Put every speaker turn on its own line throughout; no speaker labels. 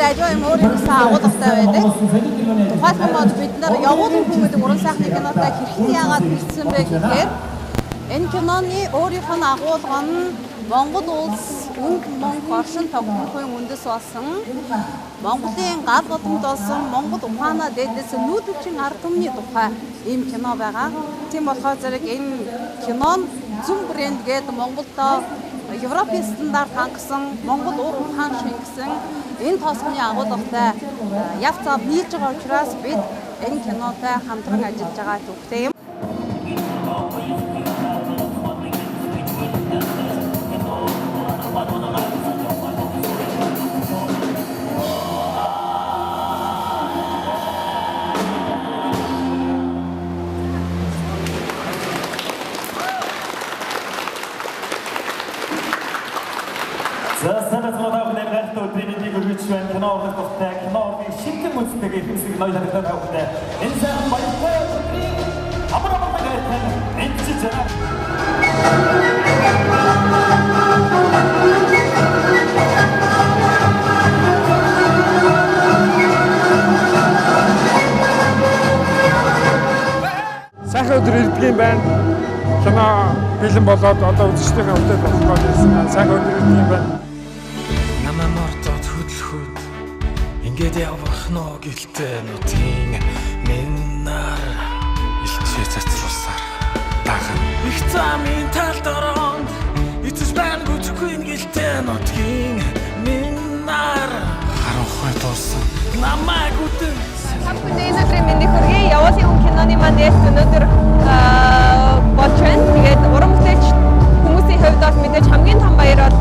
аливаа юм өөрийнхөө агуулгатай байдаг. Тухайлбал бид нар явуулахгүй гэдэг уран сайхны кинотой хэрхэн яагаад бичсэн бэ гэхээр энэ киноны өөрийнх нь агуулга нь Монгол улс өнгө мөнгө оршин тогтнохын үндэс болсон Монголын гал бодомд болсон Монгол ухаанаа дээдээс нүүдэлчин ард түмний тухай ийм кино байгаа. Тийм болохоор зэрэг энэ кино нь Зүм брэнд гэдэг Монголдо Европын стандарт хангасан Монгол ур ухаан шингэсэн энэ тоосгоны агуулгатай яв цав нийлж байгаа учраас бид энэ кинотой хамтран ажиллаж байгаа төвхтэй юм.
Кино уран тогттой кино уран шингэн үздэг ихэмсэг ноён харагдаад байгаа. Энэ сайн баяртай өдрийн амар гайхалтай энэчиж байгаа.
Сайхан өдөр ирдэг юм байна. Кино бэлэн болоод одоо үзэгчдийн хувьд болох гэсэн сайхан өдөр ирдэг юм байна.
Ингээд явах нөө гэлтэй нутгийн миннар илчээ цацруулсаар дахин их замын тал дороонд эцэс байна бүтэхгүй гэлтэй нутгийн миннар харанхуй тулсан намайг үтэн
Хамтдаа энэ өдрийн мэндийг хүргэе. Явуулын хүн киноны маань өнөөдөр болж байна. Тэгээд уран бүтээлч хүмүүсийн хувьд бол мэдээж хамгийн том баяр бол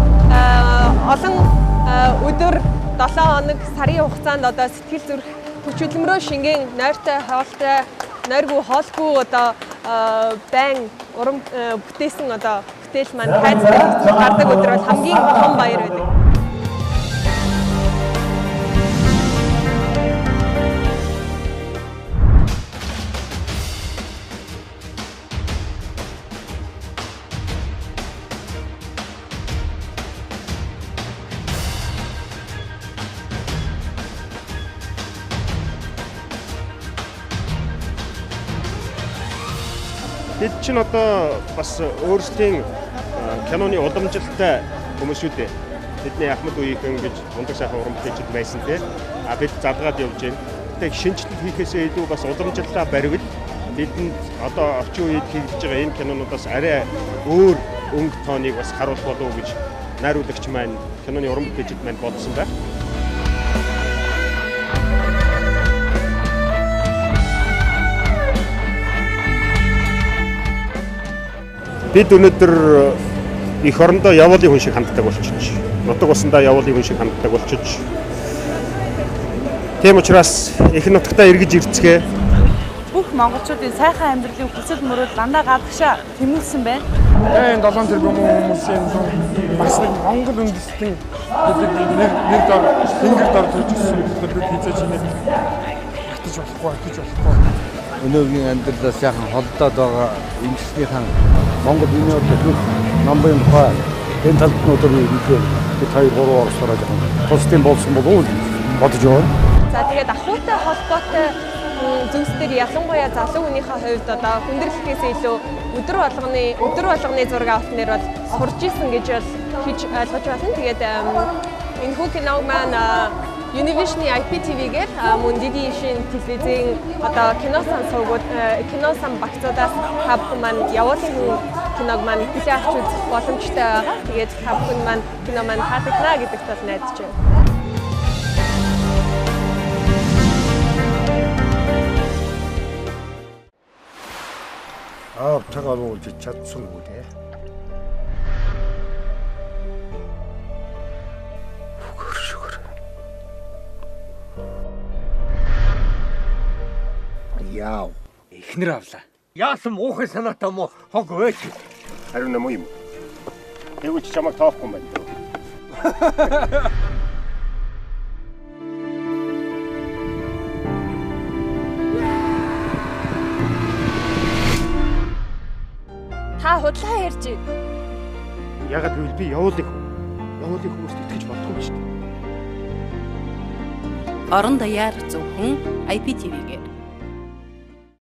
олон өдөр 7 хоног сарын хугацаанд одоо сэтгэл зүрх хүч хөдөлмөрөө шингэн нойртой хоолтой нойргүй хоолгүй одоо байн уран бүтээсэн одоо бүтээл маань хайцтай гардаг өдөр бол хамгийн том баяр байдаг.
Тэд чинь одоо бас өөрсдийн киноны уламжилалтай хүмүүс шүү дээ. Тэдний Ахмад үеийнхэн гэж мундаг сайхан уран бүтээлчд байсан те. А бид залгаад явж байна. Тэгэх шинжилэл хийхээсээ илүү бас уламжлалаа баривал бидэнд одоо орчин үед хийж байгаа энэ кинонуудаас арай өөр өнгө тооныг бас харуулах болов уу гэж найруулагч маань киноны уран бүтээлчд маань бодсон байна. Бид өнөөдөр их орондоо явуулын хүн шиг ханддаг болчихж, нутаг усандаа явуулын хүн шиг ханддаг болчихж. Тийм учраас их нутагтаа эргэж ирцгээ.
Бүх монголчуудын сайхан амьдралын хүсэл мөрөөд дандаа гадагшаа тэмүүлсэн байна.
Энэ 7 тэрбум хүмүүсийн бас нэг Монгол үндэстэн гэдэг нэр дор тэнгэр дор төржсэн бид хийжэж байна. Хатж болохгүй.
Өнөөгийн амьдралаас яхан холдоод байгаа эмчснийхэн Монгол үеийн төлөв намбын тухай энэ талд нөтөрийн бид 2-3 орсороо жоохон тусдын болсон болов уу бодож байна.
За тэгээд ахуйтай холбоотой зүйлсээр ялангуяа залуу хүнийхээ хувьд одоо хүндрэлтээс илүү өдөр болгоны зураг авах нэр бол сурж исэн гэж бол хийж ойлгож байна. Тэгээд энэ хүү киног маань Univision IPTV-гээр мөн Диди шин телевизийн одоо киносан сувгууд киносан багцуудаас та бүхэн маань явуулын хүн киног маань хүлээн авч үзэх боломжтой байгаа. Тэгээд та бүхэн маань кино маань таалагдана гэдэгт бол найдаж байна.
Тагаар уулж чадсан үү те.
Яав. Эхнэр авлаа. Яасан муухай санаатай мо хог өөч.
Харин юм юм. Тэгвэл чамайг тоохгүй юм байна.
Та худлаа ярьж байна.
Ягаад гэвэл би явуулын хүмүүст итгэж болдгоо шүү дээ.
Орон даяар зөвхөн IPTV-гээр.